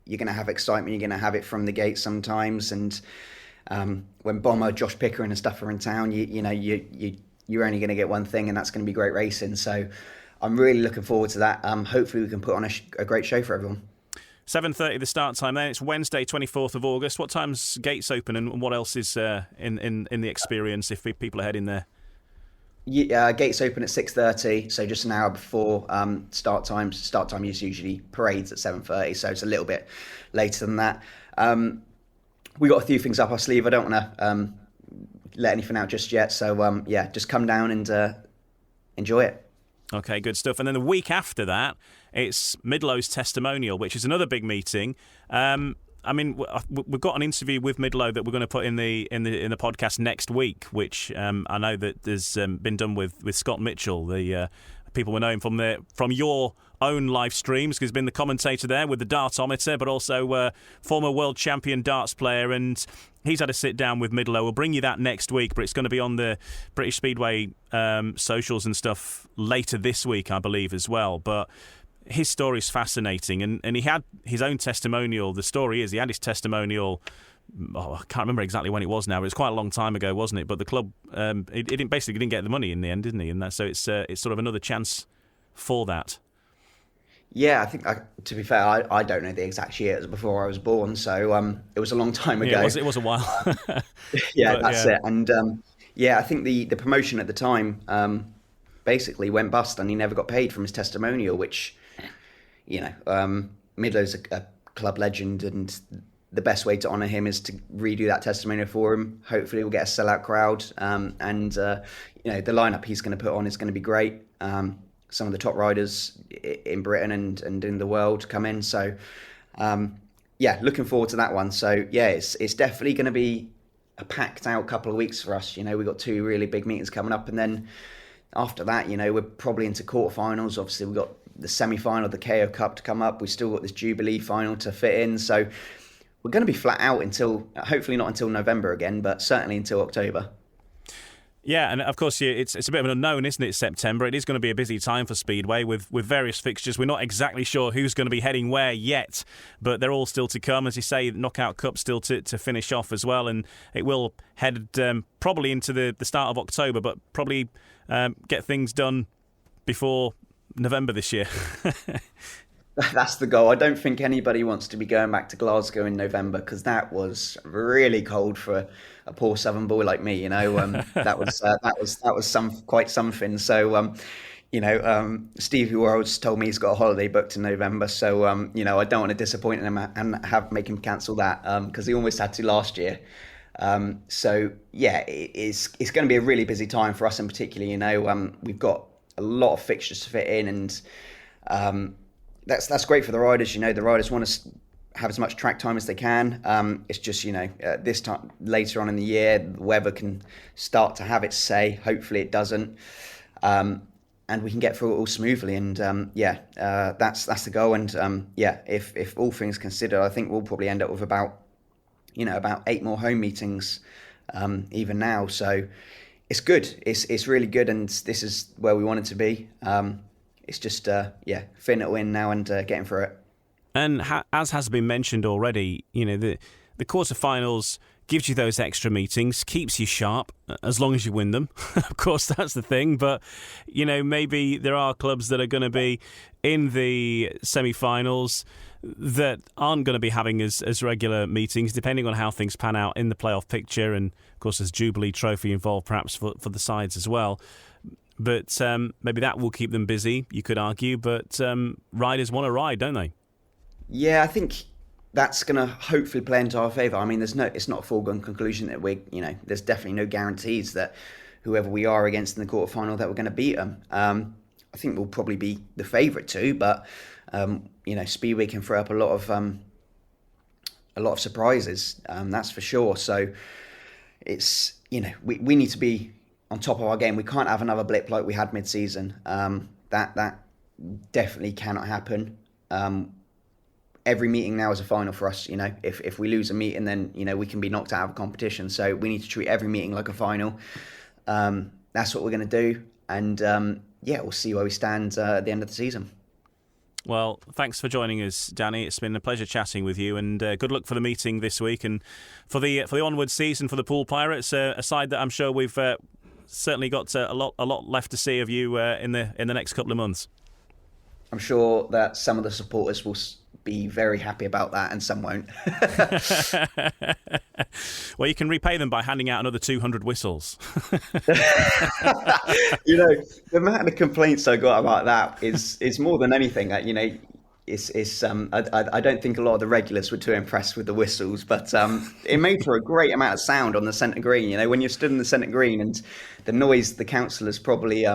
You're going to have excitement. You're going to have it from the gate sometimes. And when Bomber, Josh Pickering and stuff are in town, you're only going to get one thing, and that's going to be great racing. So I'm really looking forward to that. Hopefully we can put on a great show for everyone. 7:30 the start time then. It's Wednesday, 24th of August. What time's gates open, and what else is in the experience if people are heading there? Gates open at 6:30, so just an hour before start time. Start time is usually parades at 7:30, so it's a little bit later than that. We got a few things up our sleeve. I don't want to let anything out just yet, so just come down and enjoy it. Okay, good stuff. And then the week after that, it's Midlow's testimonial, which is another big meeting. We've got an interview with Midlow that we're going to put in the podcast next week, which I know that there's been done with Scott Mitchell. The people will know him from your own live streams, because he's been the commentator there with the dartometer, but also former world champion darts player, and he's had a sit down with Midlow. We'll bring you that next week, but it's going to be on the British Speedway socials and stuff later this week, I believe, as well. But his story is fascinating, and he had his own testimonial. The story is he had his testimonial, I can't remember exactly when it was now, but it was quite a long time ago, wasn't it? But the club, it didn't get the money in the end, didn't he? And so it's sort of another chance for that. Yeah, I think, to be fair, I don't know the exact year. It was before I was born, so it was a long time ago. Yeah, it was a while. Yeah, that's it. And I think the promotion at the time basically went bust, and he never got paid from his testimonial, which, Midlow's a club legend, and the best way to honour him is to redo that testimonial for him. Hopefully we'll get a sellout crowd, and the lineup he's going to put on is going to be great. Some of the top riders in Britain and in the world come in. So, looking forward to that one. So, it's definitely going to be a packed out couple of weeks for us. We've got 2 really big meetings coming up. And then after that, we're probably into quarterfinals. Obviously, we've got the semi-final, the KO Cup to come up. We've still got this Jubilee final to fit in. So we're going to be flat out until, hopefully not until November again, but certainly until October. Yeah, and of course, it's a bit of an unknown, isn't it, September? It is going to be a busy time for Speedway with various fixtures. We're not exactly sure who's going to be heading where yet, but they're all still to come. As you say, Knockout Cup still to finish off as well, and it will head probably into the start of October, but probably get things done before November this year. That's the goal. I don't think anybody wants to be going back to Glasgow in November, because that was really cold for a poor southern boy like me. That was quite something. So, Stevie Worrells told me he's got a holiday booked in November. So, I don't want to disappoint him and make him cancel that, because he almost had to last year. So yeah, it's going to be a really busy time for us in particular. We've got a lot of fixtures to fit in, and that's great for the riders. The riders want to have as much track time as they can. It's just this time later on in the year, the weather can start to have its say. Hopefully it doesn't, and we can get through it all smoothly. And that's the goal. And if all things considered, I think we'll probably end up with about 8 more home meetings even now. So it's good. It's really good, and this is where we want it to be. It's just fitting it in now and getting through it. And as has been mentioned already, the quarterfinals gives you those extra meetings, keeps you sharp as long as you win them. Of course, that's the thing. But, maybe there are clubs that are going to be in the semi-finals that aren't going to be having as regular meetings, depending on how things pan out in the playoff picture. And, of course, there's Jubilee Trophy involved perhaps for the sides as well. But maybe that will keep them busy, you could argue. But riders want to ride, don't they? Yeah, I think that's going to hopefully play into our favour. I mean, it's not a foregone conclusion that there's definitely no guarantees that whoever we are against in the quarterfinal that we're going to beat them. I think we'll probably be the favourite too, but Speedway can throw up a lot of surprises. That's for sure. So it's we need to be on top of our game. We can't have another blip like we had mid-season. That definitely cannot happen. Every meeting now is a final for us. If we lose a meeting, then we can be knocked out of a competition. So we need to treat every meeting like a final. That's what we're going to do, and we'll see where we stand at the end of the season. Well, thanks for joining us, Danny. It's been a pleasure chatting with you, and good luck for the meeting this week and for the onward season for the Poole Pirates. A side that I'm sure we've certainly got a lot left to see of you in the next couple of months. I'm sure that some of the supporters will be very happy about that, and some won't. Well, you can repay them by handing out another 200 whistles. The amount of complaints I got about that is more than anything. I don't think a lot of the regulars were too impressed with the whistles, but it made for a great amount of sound on the centre green. When you're stood in the centre green, and the noise the councillors probably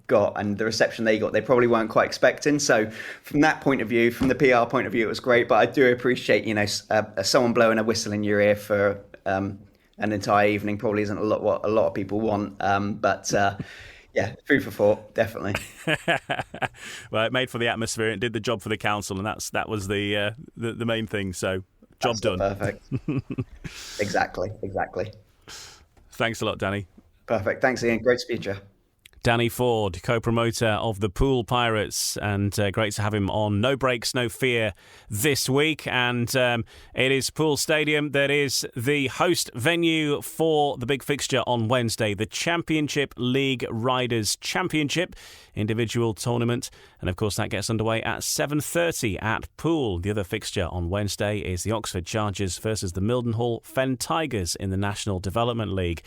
got and the reception they got, they probably weren't quite expecting. So from that point of view, from the PR point of view, it was great. But I do appreciate someone blowing a whistle in your ear for an entire evening probably isn't what a lot of people want, but food for thought, definitely. Well, it made for the atmosphere, it did the job for the council, and that was the main thing. So job done. Perfect. exactly Thanks a lot, Danny. Perfect. Thanks, Ian. Great to speak to you. Danny Ford, co-promoter of the Poole Pirates, and great to have him on No Breaks, No Fear this week. And it is Poole Stadium that is the host venue for the big fixture on Wednesday, the Championship League Riders Championship individual tournament. And of course that gets underway at 7:30 at Poole. The other fixture on Wednesday is the Oxford Chargers versus the Mildenhall Fen Tigers in the National Development League.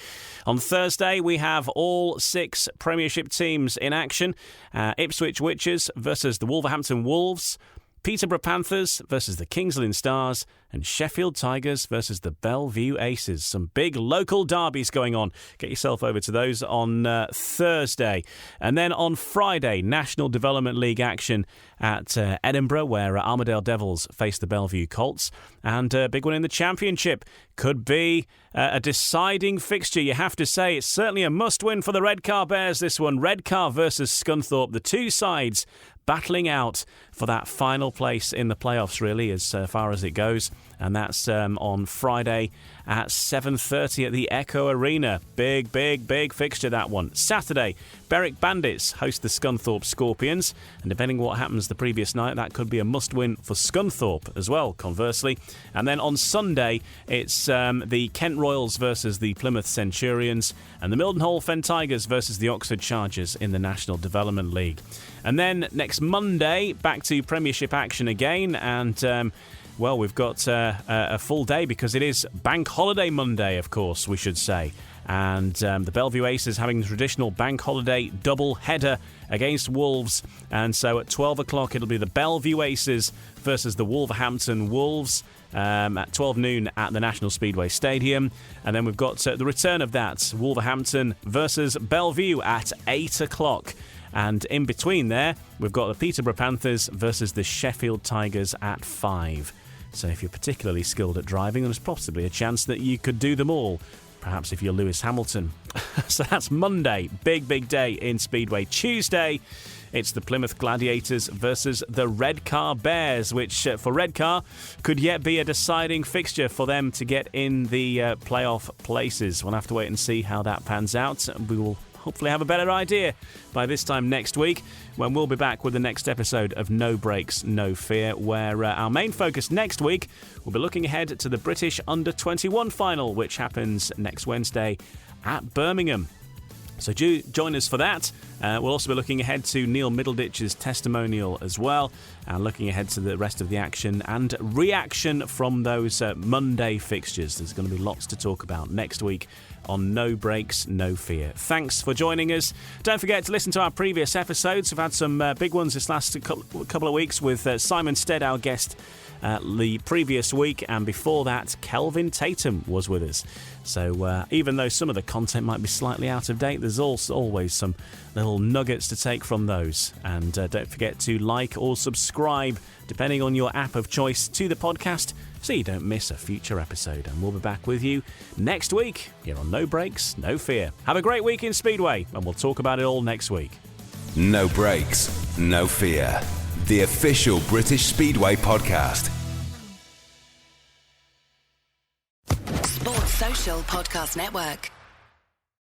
On Thursday we have all 6 Premiership teams in action. Ipswich Witches versus the Wolverhampton Wolves, Peterborough Panthers versus the Kings Lynn Stars, and Sheffield Tigers versus the Bellevue Aces. Some big local derbies going on. Get yourself over to those on Thursday. And then on Friday, National Development League action at Edinburgh, where Armadale Devils face the Bellevue Colts. And a big one in the Championship. Could be a deciding fixture, you have to say. It's certainly a must-win for the Redcar Bears, this one. Redcar versus Scunthorpe. The two sides battling out for that final place in the playoffs, really, as far as it goes. And that's on Friday at 7:30 at the Echo Arena. Big fixture, that one. Saturday, Berwick Bandits host the Scunthorpe Scorpions. And depending what happens the previous night, that could be a must-win for Scunthorpe as well, conversely. And then on Sunday, it's the Kent Royals versus the Plymouth Centurions, and the Mildenhall Fen Tigers versus the Oxford Chargers in the National Development League. And then next Monday, back to Premiership action again, and we've got a full day because it is Bank Holiday Monday, of course, we should say. And the Bellevue Aces having the traditional bank holiday double header against Wolves. And so at 12 o'clock, it'll be the Bellevue Aces versus the Wolverhampton Wolves at 12 noon at the National Speedway Stadium. And then we've got the return of that, Wolverhampton versus Bellevue at 8 o'clock. And in between there, we've got the Peterborough Panthers versus the Sheffield Tigers at 5. So if you're particularly skilled at driving, there's possibly a chance that you could do them all. Perhaps if you're Lewis Hamilton. So that's Monday, big day in Speedway. Tuesday, it's the Plymouth Gladiators versus the Redcar Bears, which for Redcar could yet be a deciding fixture for them to get in the playoff places. We'll have to wait and see how that pans out. We will hopefully have a better idea by this time next week, when we'll be back with the next episode of No Brakes, No Fear, where our main focus next week will be looking ahead to the British Under-21 final, which happens next Wednesday at Birmingham. So do join us for that. We'll also be looking ahead to Neil Middleditch's testimonial as well, and looking ahead to the rest of the action and reaction from those Monday fixtures. There's going to be lots to talk about next week on No Brakes, No Fear. Thanks for joining us. Don't forget to listen to our previous episodes. We've had some big ones this last couple of weeks with Simon Stead, our guest, the previous week, and before that Kelvin Tatum was with us. So even though some of the content might be slightly out of date, there's also always some little nuggets to take from those. And don't forget to like or subscribe, depending on your app of choice, to the podcast, so you don't miss a future episode. And we'll be back with you next week here on No Brakes, No Fear. Have a great week in Speedway, and we'll talk about it all next week. No Brakes, No Fear, the official British Speedway podcast. Sports Social Podcast Network.